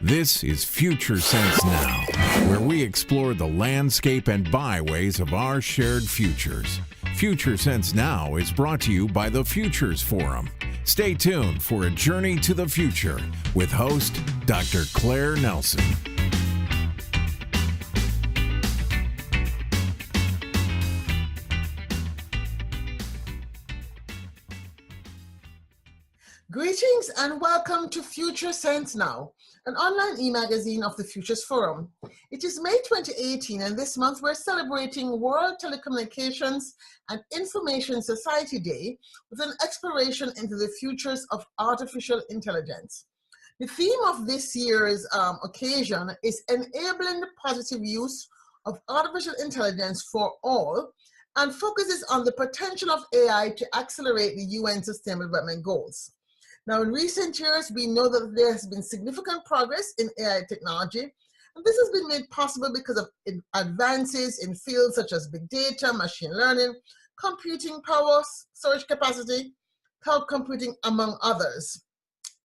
This is Future Sense Now, where we explore the landscape and byways of our shared futures. Future Sense Now is brought to you by the Futures Forum. Stay tuned for a journey to the future with host Dr. Claire Nelson. Greetings and welcome to Future Sense Now, an online e-magazine of the Futures Forum. It is May 2018 and this month we're celebrating World Telecommunications and Information Society Day with an exploration into the futures of artificial intelligence. The theme of this year's occasion is enabling the positive use of artificial intelligence for all and focuses on the potential of AI to accelerate the UN Sustainable Development Goals. Now, in recent years, we know that there has been significant progress in AI technology, and this has been made possible because of advances in fields such as big data, machine learning, computing power, storage capacity, cloud computing, among others.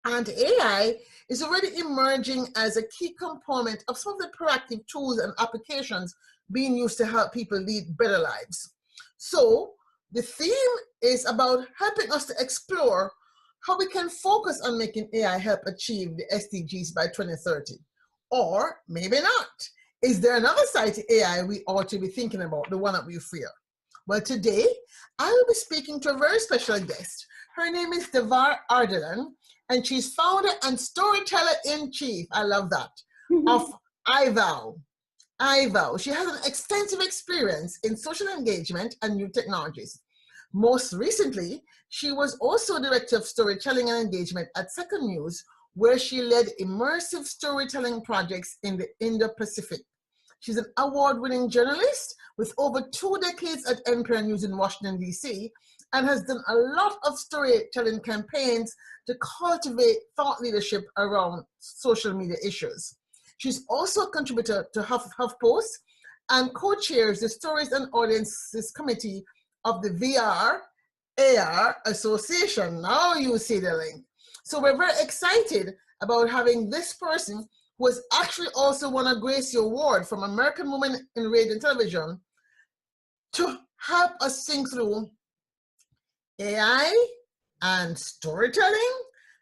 And AI is already emerging as a key component of some of the proactive tools and applications being used to help people lead better lives. So, the theme is about helping us to explore how we can focus on making AI help achieve the SDGs by 2030. Or maybe not. Is there another side to AI we ought to be thinking about, the one that we fear? Well, today, I will be speaking to a very special guest. Her name is Davar Ardalan, and she's founder and storyteller-in-chief, I love that, of IVOW. IVOW. She has an extensive experience in social engagement and new technologies. Most recently, she was also Director of Storytelling and Engagement at Second News, where she led immersive storytelling projects in the Indo-Pacific. She's an award-winning journalist with over 2 decades at NPR News in Washington, D.C., and has done a lot of storytelling campaigns to cultivate thought leadership around social media issues. She's also a contributor to HuffPost and co-chairs the Stories and Audiences Committee of the VR AR Association. Now you see the link. So we're very excited about having this person who has actually also won a Gracie Award from American Women in Radio and Television to help us think through AI and storytelling.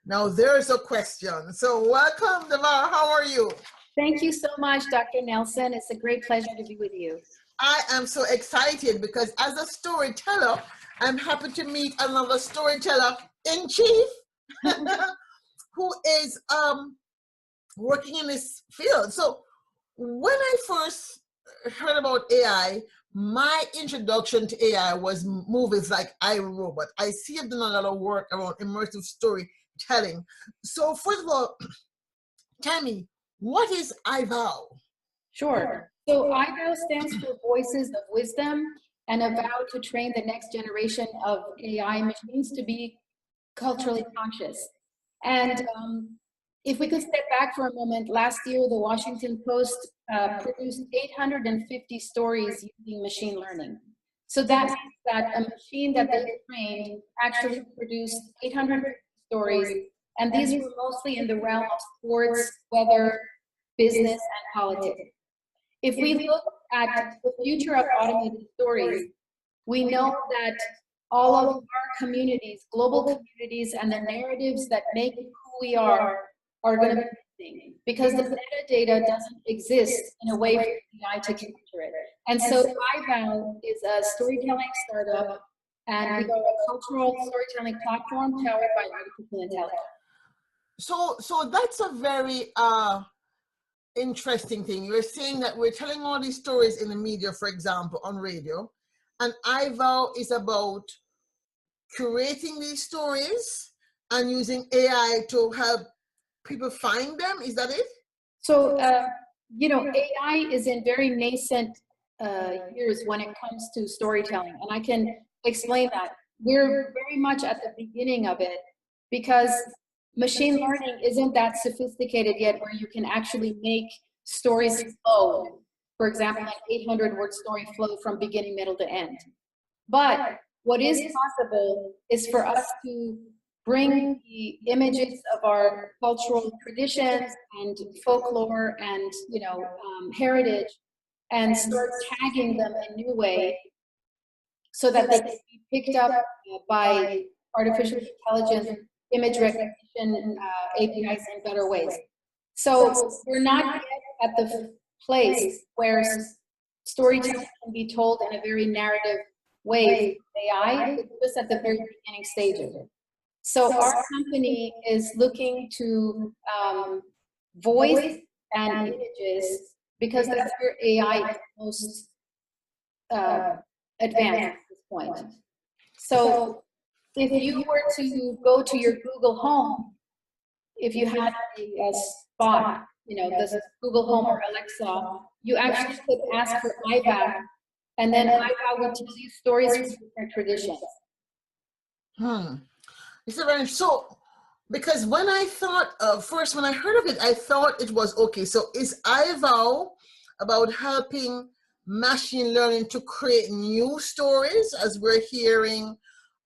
Now there's a question. So welcome, Davar. How are you? Thank you so much, Dr. Nelson. It's a great pleasure to be with you. I am so excited because as a storyteller, I'm happy to meet another storyteller-in-chief who is working in this field. So when I first heard about AI, my introduction to AI was movies like I, Robot. I see you've done a lot of work around immersive storytelling. So first of all, tell me, what is IVOW? Sure. So IVOW stands for Voices of Wisdom and a vow to train the next generation of AI machines to be culturally conscious. And if we could step back for a moment, last year the Washington Post produced 850 stories using machine learning. So that means that a machine that they trained actually produced 800 stories, and these were mostly in the realm of sports, weather, business, and politics. If we look at the future of automated stories, we know that all of our communities, global communities, and the narratives that make who we are going to be missing because the metadata doesn't exist in a way for AI to capture it. And so IVOW is a storytelling startup, and we are a cultural storytelling platform powered by artificial intelligence. So that's a very interesting thing. You're saying that we're telling all these stories in the media, for example, on radio, and IVOW is about curating these stories and using AI to help people find them. Is that it? So, you know, AI is in very nascent years when it comes to storytelling, and I can explain that. We're very much at the beginning of it because machine learning isn't that sophisticated yet where you can actually make stories flow. For example, an 800-word story flow from beginning, middle to end. But what is possible is for us to bring the images of our cultural traditions and folklore and, heritage, and start tagging them in a new way so that they can be picked up by artificial intelligence, image recognition APIs in better ways. So we're not yet at the place where storytelling can be told in a very narrative way with AI. It's just at the very beginning stages. So our company is looking to voice and images because that's where AI is most advanced at this point. So if you were to go to your Google Home, if you had a spot, this Google Home or Alexa, you actually could ask for IVOW, and then IVOW would tell you stories from different traditions. It's very so, because when I thought first, when I heard of it, I thought it was okay. So is IVOW about helping machine learning to create new stories, as we're hearing,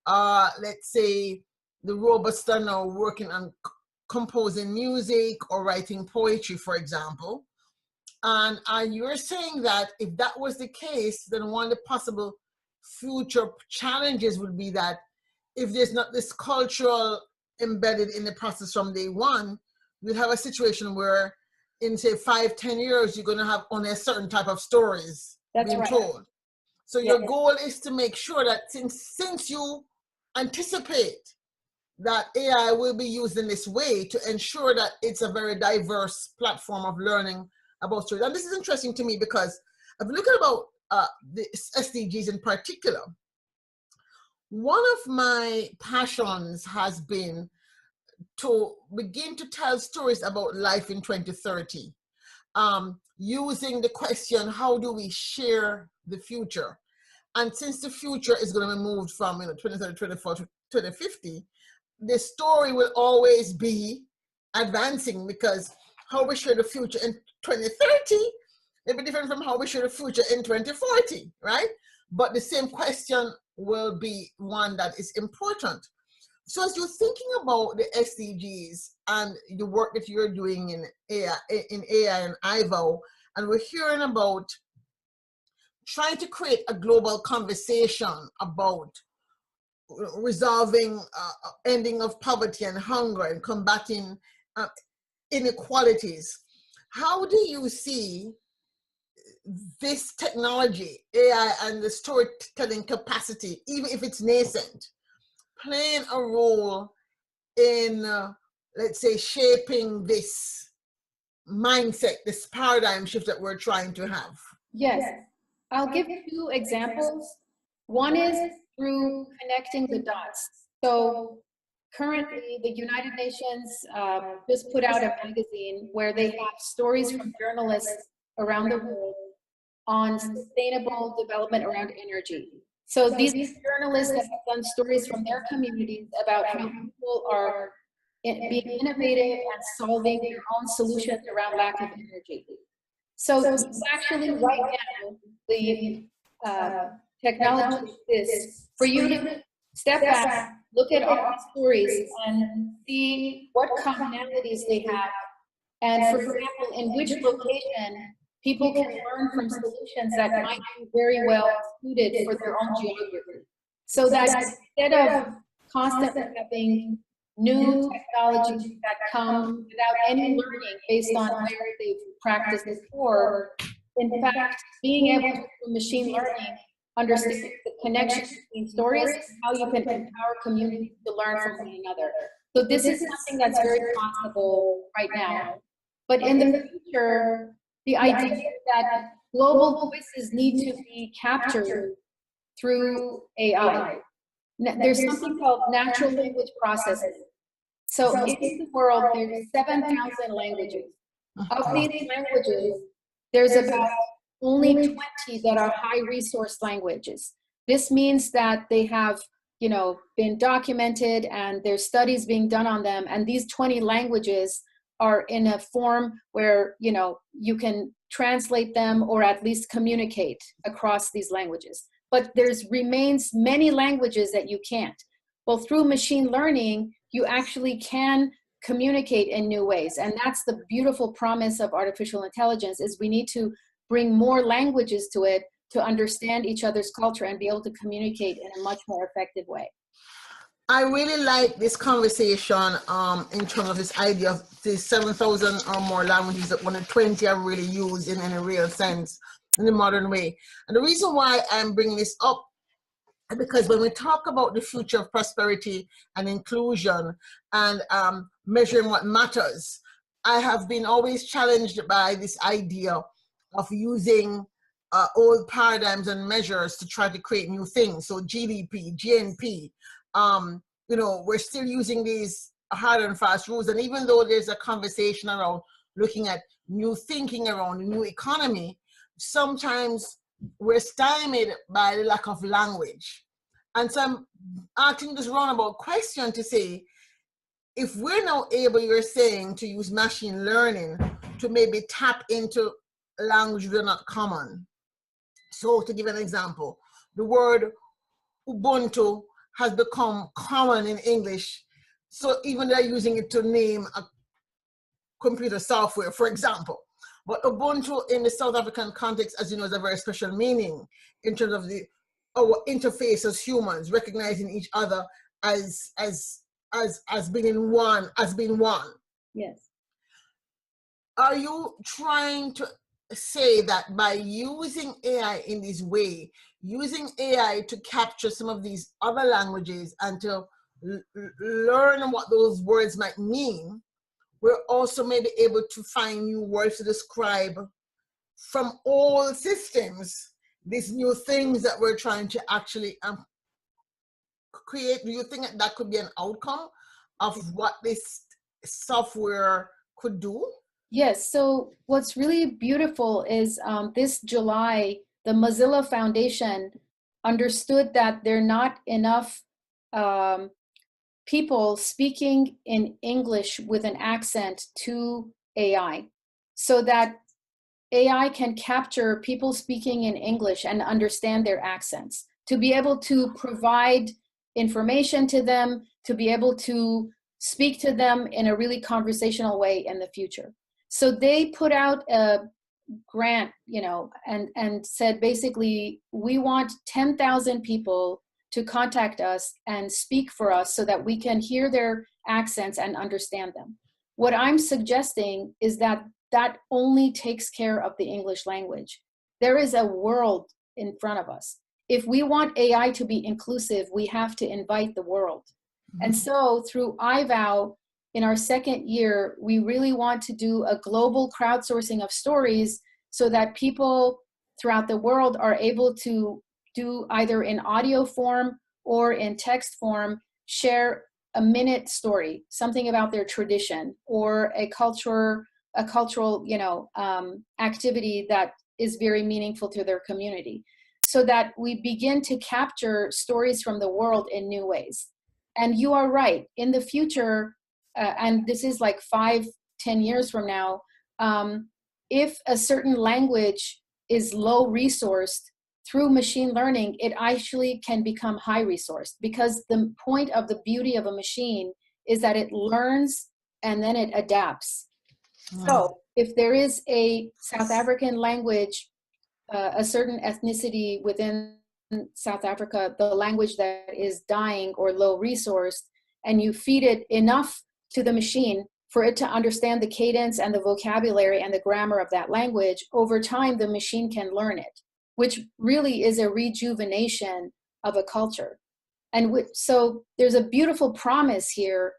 let's say, the robots that are now working on composing music or writing poetry, for example? And you're saying that if that was the case, then one of the possible future challenges would be that if there's not this cultural embedded in the process from day one, we'll have a situation where in, say, 5-10 years, you're going to have only a certain type of stories being told. So your goal is to make sure that since you anticipate that AI will be used in this way, to ensure that it's a very diverse platform of learning about stories. And this is interesting to me because I've looked at about the SDGs in particular. One of my passions has been to begin to tell stories about life in 2030, using the question, how do we share the future? And since the future is going to be moved from 2030, 2040 to 2050, the story will always be advancing, because how we share the future in 2030 will be different from how we share the future in 2040, right? But the same question will be one that is important. So as you're thinking about the SDGs and the work that you're doing in AI and IVOW, and we're hearing about trying to create a global conversation about resolving ending of poverty and hunger and combating inequalities, how do you see this technology, AI, and the storytelling capacity, even if it's nascent, playing a role in, let's say, shaping this mindset, this paradigm shift that we're trying to have? Yes, I'll give 2 examples. One is through connecting the dots. So currently, the United Nations just put out a magazine where they have stories from journalists around the world on sustainable development around energy. So these journalists have done stories from their communities about how people are being innovative and solving their own solutions around lack of energy. So actually right now, the technology is for you to step back, look at all these stories and see what commonalities they have. And for example, in which location people can learn from solutions that might be very well suited for their own geography. So that instead of constantly having new technologies that come without any learning based on where they've practiced before, in fact, being able to, through machine learning, understand the connection between stories, how you can empower communities to learn from one another. So this is something that's very possible right now. But in the future, the idea is that global voices need to be captured through AI. There's something called natural language processing. So in the world, there's 7,000 languages. Of these languages, there's about only 20 that are high resource languages. This means that they have, been documented and there's studies being done on them. And these 20 languages are in a form where, you can translate them or at least communicate across these languages. But remains many languages that you can't. Well, through machine learning, you actually can communicate in new ways. And that's the beautiful promise of artificial intelligence, is we need to bring more languages to it to understand each other's culture and be able to communicate in a much more effective way. I really like this conversation in terms of this idea of the 7,000 or more languages that 120 are really used in a real sense in the modern way. And the reason why I'm bringing this up is because when we talk about the future of prosperity and inclusion and measuring what matters, I have been always challenged by this idea of using old paradigms and measures to try to create new things. So GDP, GNP, you know, we're still using these hard and fast rules. And even though there's a conversation around looking at new thinking around the new economy, sometimes we're stymied by the lack of language. And so I'm asking this roundabout question to say, if we're now able, you're saying, to use machine learning to maybe tap into language that are not common. So to give an example, the word Ubuntu has become common in English. So even they're using it to name a computer software, for example. But Ubuntu in the South African context, as you know, is a very special meaning in terms of our interface as humans, recognizing each other as being one, as being one. Yes. Are you trying to say that by using AI in this way, using AI to capture some of these other languages and to learn what those words might mean, we're also maybe able to find new words to describe from all systems these new things that we're trying to actually create? Do you think that could be an outcome of what this software could do? Yes, so what's really beautiful is this July, the Mozilla Foundation understood that there are not enough people speaking in English with an accent to AI, so that AI can capture people speaking in English and understand their accents, to be able to provide information to them, to be able to speak to them in a really conversational way in the future. So they put out a grant, you know, and said basically, we want 10,000 people to contact us and speak for us so that we can hear their accents and understand them. What I'm suggesting is that that only takes care of the English language. There is a world in front of us. If we want AI to be inclusive, we have to invite the world. Mm-hmm. And so through IVOW, in our second year, we really want to do a global crowdsourcing of stories so that people throughout the world are able to do either in audio form or in text form, share a minute story, something about their tradition or a cultural, you know, activity that is very meaningful to their community, so that we begin to capture stories from the world in new ways. And you are right, in the future, and this is like 5-10 years from now, if a certain language is low resourced, through machine learning, it actually can become high resourced, because the point of the beauty of a machine is that it learns and then it adapts. So if there is a South African language, a certain ethnicity within South Africa, the language that is dying or low resourced, and you feed it enough to the machine for it to understand the cadence and the vocabulary and the grammar of that language, over time the machine can learn it, which really is a rejuvenation of a culture. And so there's a beautiful promise here,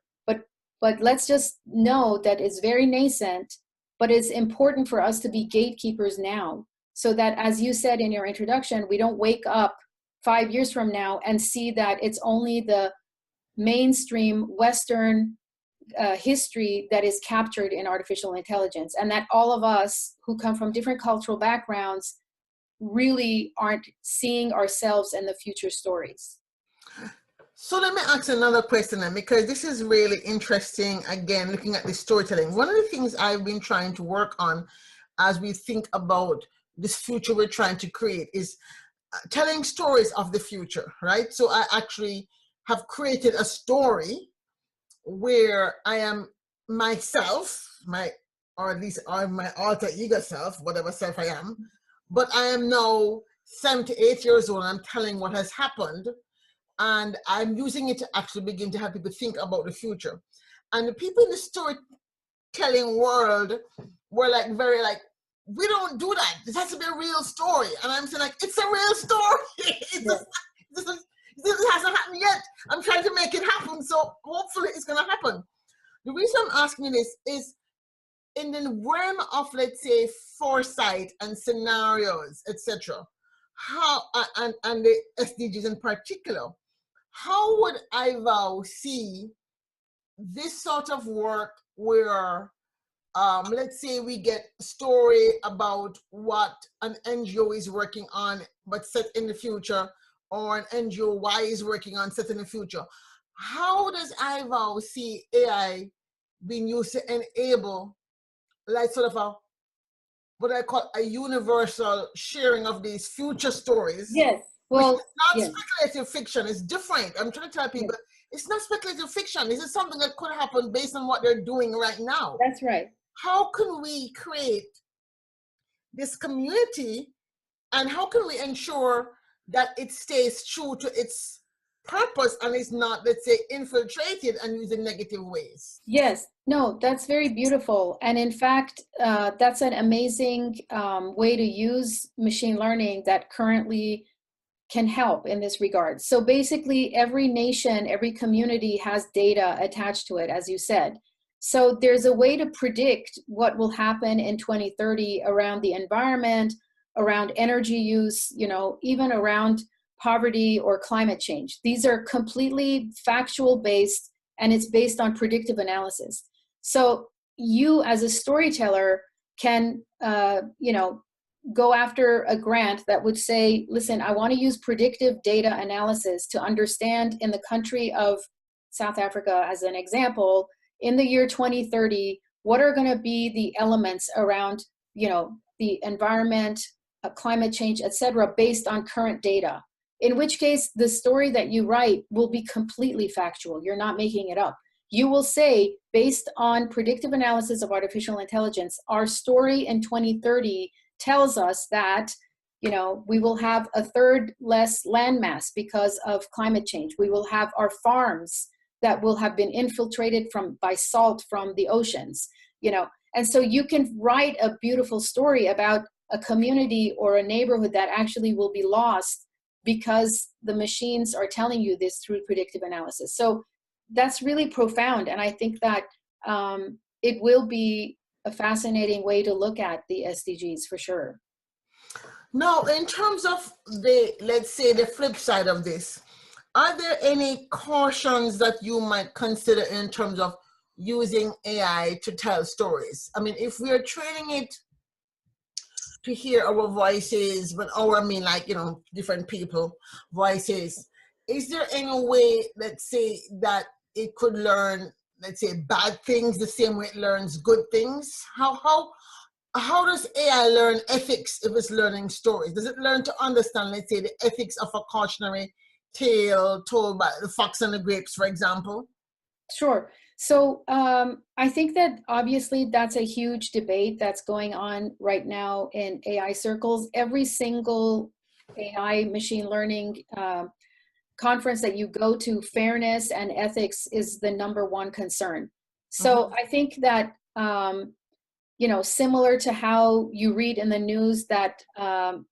but let's just know that it's very nascent, but it's important for us to be gatekeepers now, so that, as you said in your introduction, we don't wake up 5 years from now and see that it's only the mainstream Western history that is captured in artificial intelligence, and that all of us who come from different cultural backgrounds really aren't seeing ourselves in the future stories. So let me ask another question then, because this is really interesting, again, looking at the storytelling. One of the things I've been trying to work on as we think about this future we're trying to create is telling stories of the future, right? So I actually have created a story where I am myself, or at least my alter ego self, whatever self I am, but I am now 78 years old. I'm telling what has happened, and I'm using it to actually begin to have people think about the future. And the people in the storytelling world were like very like, we don't do that. This has to be a real story. And I'm saying like, it's a real story. This hasn't happened yet. I'm trying to make it happen. So hopefully it's going to happen. The reason I'm asking you this is in the realm of, let's say, foresight and scenarios, etc. How, and the SDGs in particular, how would IVOW see this sort of work where, let's say we get a story about what an NGO is working on, but set in the future, or an NGO Y is working on set in the future. How does IVOW see AI being used to enable like sort of a, what I call a universal sharing of these future stories? Yes. Well, it's not speculative fiction. It's different. I'm trying to tell people it's not speculative fiction. This is something that could happen based on what they're doing right now. That's right. How can we create this community, and how can we ensure that it stays true to its purpose and is not, let's say, infiltrated and used in negative ways? Yes, no, that's very beautiful. And in fact, that's an amazing way to use machine learning that currently can help in this regard. So basically, every nation, every community has data attached to it, as you said. So there's a way to predict what will happen in 2030 around the environment, around energy use, you know, even around poverty or climate change. These are completely factual based, and it's based on predictive analysis. So you as a storyteller can, you know, go after a grant that would say, listen, I want to use predictive data analysis to understand in the country of South Africa, as an example, in the year 2030, what are going to be the elements around, you know, the environment, climate change, etc., based on current data. In which case, the story that you write will be completely factual. You're not making it up. You will say, based on predictive analysis of artificial intelligence, our story in 2030 tells us that, you know, we will have a third less landmass because of climate change. We will have our farms that will have been infiltrated by salt from the oceans, you know. And so you can write a beautiful story about a community or a neighborhood that actually will be lost because the machines are telling you this through predictive analysis. So that's really profound. And I think that it will be a fascinating way to look at the SDGs for sure. Now, in terms of the, let's say, the flip side of this, are there any cautions that you might consider in terms of using AI to tell stories? I mean, if we're training it to hear our voices, but I mean, like, you know, different people voices, is there any way, let's say, that it could learn, let's say, bad things the same way it learns good things? How does AI learn ethics if it's learning stories? Does it learn to understand, let's say, the ethics of a cautionary tale told by the fox and the grapes, for example? Sure. So I think that obviously that's a huge debate that's going on right now in AI circles. Every single AI machine learning conference that you go to, fairness and ethics is the #1 concern. So I think that, you know, similar to how you read in the news that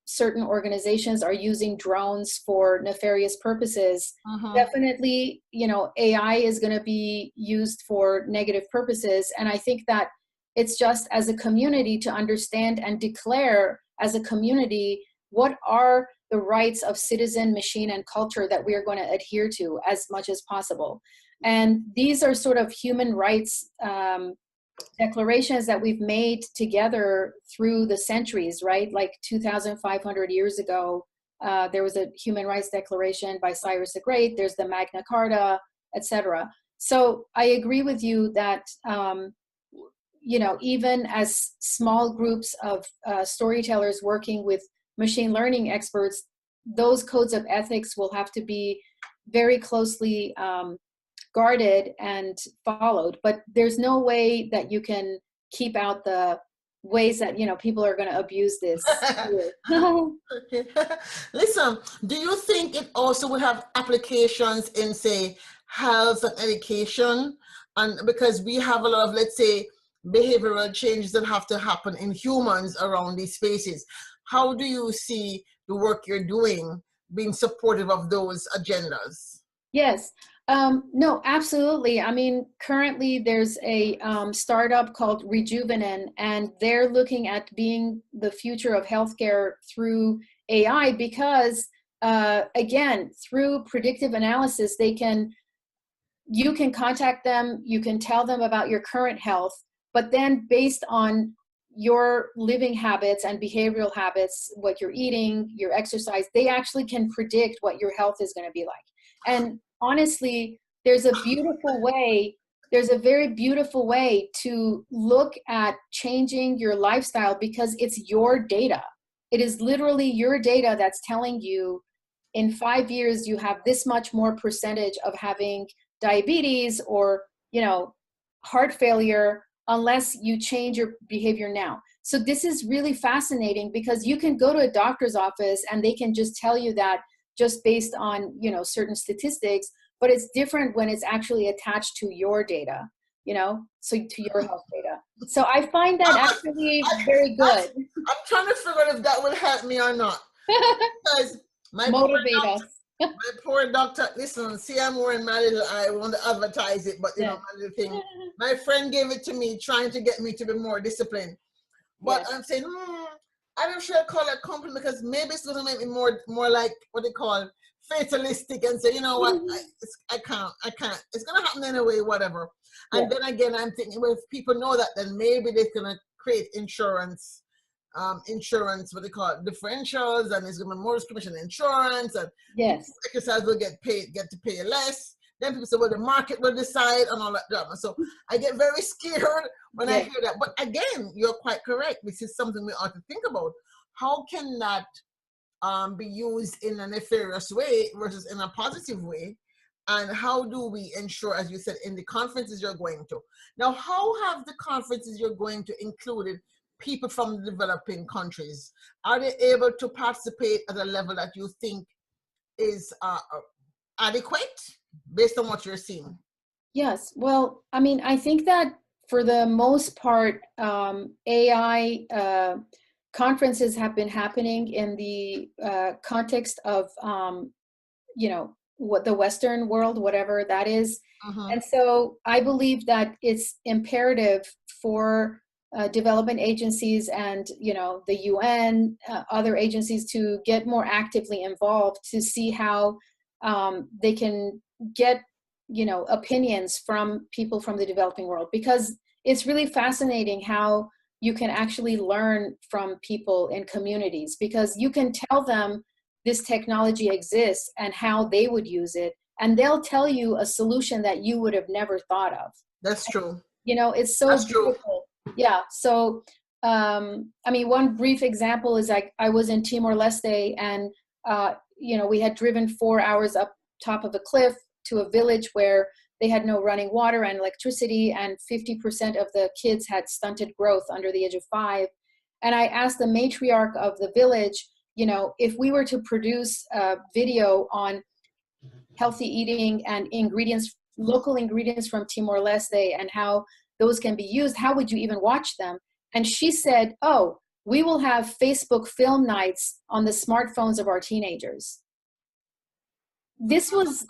certain organizations are using drones for nefarious purposes, definitely, you know, AI is going to be used for negative purposes. And I think that it's just as a community to understand and declare as a community what are the rights of citizen, machine, and culture that we are going to adhere to as much as possible. And these are sort of human rights declarations that we've made together through the centuries, right? Like 2,500 years ago, there was a human rights declaration by Cyrus the Great. There's the Magna Carta, etc. So I agree with you that, you know, even as small groups of storytellers working with machine learning experts, those codes of ethics will have to be very closely guarded and followed, but there's no way that you can keep out the ways that, you know, people are going to abuse this. Okay. Listen, do you think it also will have applications in, say, health and education? And because we have a lot of, let's say, behavioral changes that have to happen in humans around these spaces. How do you see the work you're doing being supportive of those agendas? Yes. No, absolutely. I mean, currently there's a startup called Rejuvenin, and they're looking at being the future of healthcare through AI because, again, through predictive analysis, you can contact them, you can tell them about your current health, but then based on your living habits and behavioral habits, what you're eating, your exercise, they actually can predict what your health is going to be like. And honestly, there's a very beautiful way to look at changing your lifestyle because it's your data. It is literally your data that's telling you in 5 years, you have this much more percentage of having diabetes or, you know, heart failure unless you change your behavior now. So this is really fascinating because you can go to a doctor's office and they can just tell you that just based on, you know, certain statistics, but it's different when it's actually attached to your data, you know, so to your health data. So I find that actually very good. I'm trying to figure out if that will help me or not. Because motivate us. My poor doctor, listen, see, I'm wearing my little, I want to advertise it, but you know, my little thing. My friend gave it to me, trying to get me to be more disciplined. But I'm saying, I don't sure call it compliment because maybe it's going to make me more like what they call fatalistic and say, you know what, I can't. It's going to happen anyway, whatever. And then again, I'm thinking, well, if people know that, then maybe they're going to create insurance, what they call it, differentials, and it's going to be more commission insurance, and exercise will get to pay less. Then people say, well, the market will decide and all that drama. So I get very scared when I hear that. But again, you're quite correct. This is something we ought to think about. How can that be used in a nefarious way versus in a positive way? And how do we ensure, as you said, in the conferences you're going to? Now, how have the conferences you're going to included people from the developing countries? Are they able to participate at a level that you think is adequate based on what you're seeing? Yes. Well, I mean, I think that for the most part, AI conferences have been happening in the context of, you know, what the Western world, whatever that is. And so I believe that it's imperative for development agencies and, you know, the UN, other agencies to get more actively involved to see how they can get, you know, opinions from people from the developing world, because it's really fascinating how you can actually learn from people in communities, because you can tell them this technology exists and how they would use it, and they'll tell you a solution that you would have never thought of. That's true. You know, it's so beautiful. Yeah. So, I mean, one brief example is like I was in Timor-Leste, and, you know, we had driven 4 hours up top of a cliff to a village where they had no running water and electricity, and 50% of the kids had stunted growth under the age of 5. And I asked the matriarch of the village, you know, if we were to produce a video on healthy eating and ingredients, local ingredients from Timor-Leste and how those can be used, how would you even watch them? And she said, oh, we will have Facebook film nights on the smartphones of our teenagers. This was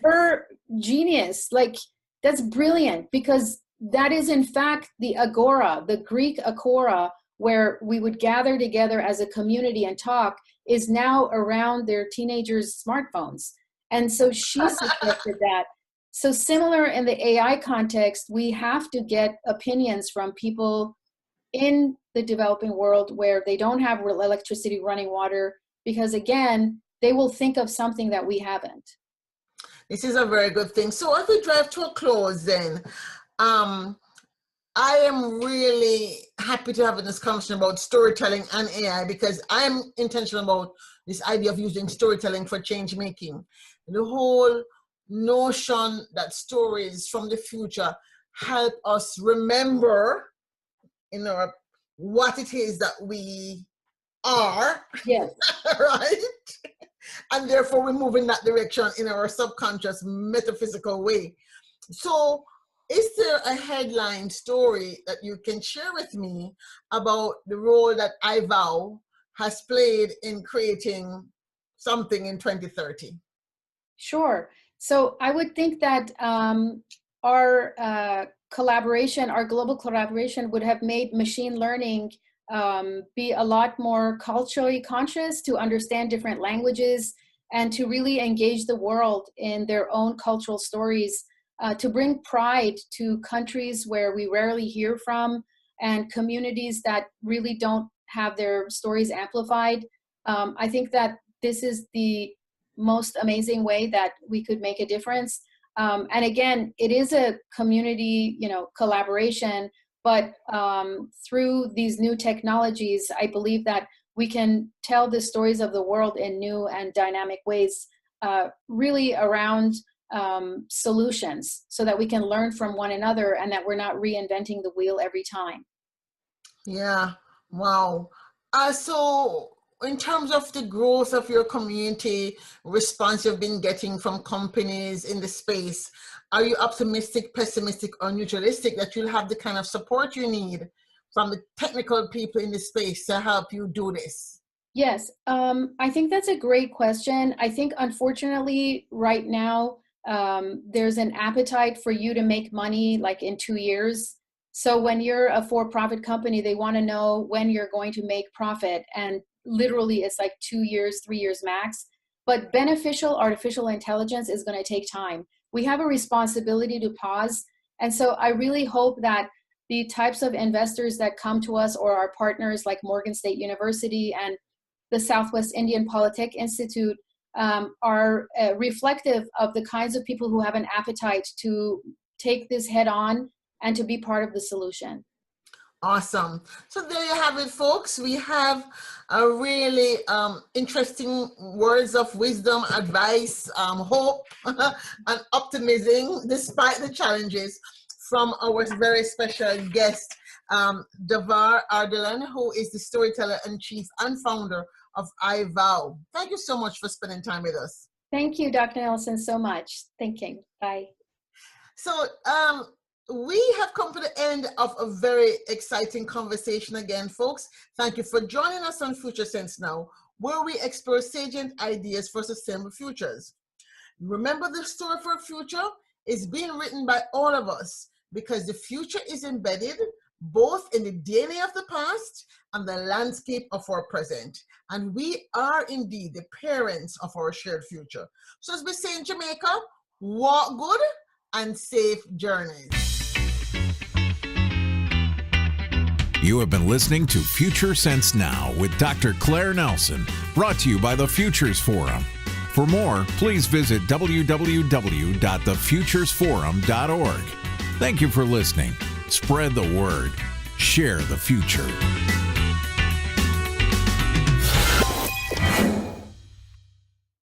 her genius. Like, that's brilliant, because that is in fact the agora, the Greek agora, where we would gather together as a community and talk, is now around their teenagers' smartphones. And so she suggested that. So similar in the AI context, we have to get opinions from people in the developing world where they don't have electricity, running water, because again, they will think of something that we haven't. This is a very good thing. So as we drive to a close then, I am really happy to have a discussion about storytelling and AI, because I'm intentional about this idea of using storytelling for change making. The whole notion that stories from the future help us remember, what it is that we are, Yes. right? And therefore we move in that direction in our subconscious metaphysical way. So is there a headline story that you can share with me about the role that IVOW has played in creating something in 2030? Sure. So I would think that our collaboration, our global collaboration, would have made machine learning be a lot more culturally conscious, to understand different languages and to really engage the world in their own cultural stories, to bring pride to countries where we rarely hear from and communities that really don't have their stories amplified. I think that this is the most amazing way that we could make a difference. And again, it is a community, collaboration, but through these new technologies, I believe that we can tell the stories of the world in new and dynamic ways, really around solutions, so that we can learn from one another and that we're not reinventing the wheel every time. Yeah, wow. So in terms of the growth of your community response you've been getting from companies in the space, are you optimistic, pessimistic, or neutralistic that you'll have the kind of support you need from the technical people in the space to help you do this? Yes, I think that's a great question. I think, unfortunately, right now, there's an appetite for you to make money like in 2 years. So when you're a for-profit company, they want to know when you're going to make profit. And literally, it's like 2 years, 3 years max. But beneficial artificial intelligence is going to take time. We have a responsibility to pause. And so I really hope that the types of investors that come to us, or our partners like Morgan State University and the Southwest Indian Polytech Institute, are reflective of the kinds of people who have an appetite to take this head on and to be part of the solution. Awesome. So there you have it, folks. We have a really interesting words of wisdom, advice, hope, and optimism despite the challenges from our very special guest, Davar Ardalan, who is the storyteller and chief and founder of IVOW. Thank you so much for spending time with us. Thank you, Dr. Nelson, so much. Thinking. Bye. So we have come to the end of a very exciting conversation again, folks. Thank you for joining us on Future Sense Now, where we explore salient ideas for sustainable futures. Remember, the story for a future is being written by all of us, because the future is embedded both in the DNA of the past and the landscape of our present. And we are indeed the parents of our shared future. So as we say in Jamaica, walk good and safe journeys. You have been listening to Future Sense Now with Dr. Claire Nelson, brought to you by the Futures Forum. For more, please visit www.thefuturesforum.org. Thank you for listening. Spread the word. Share the future.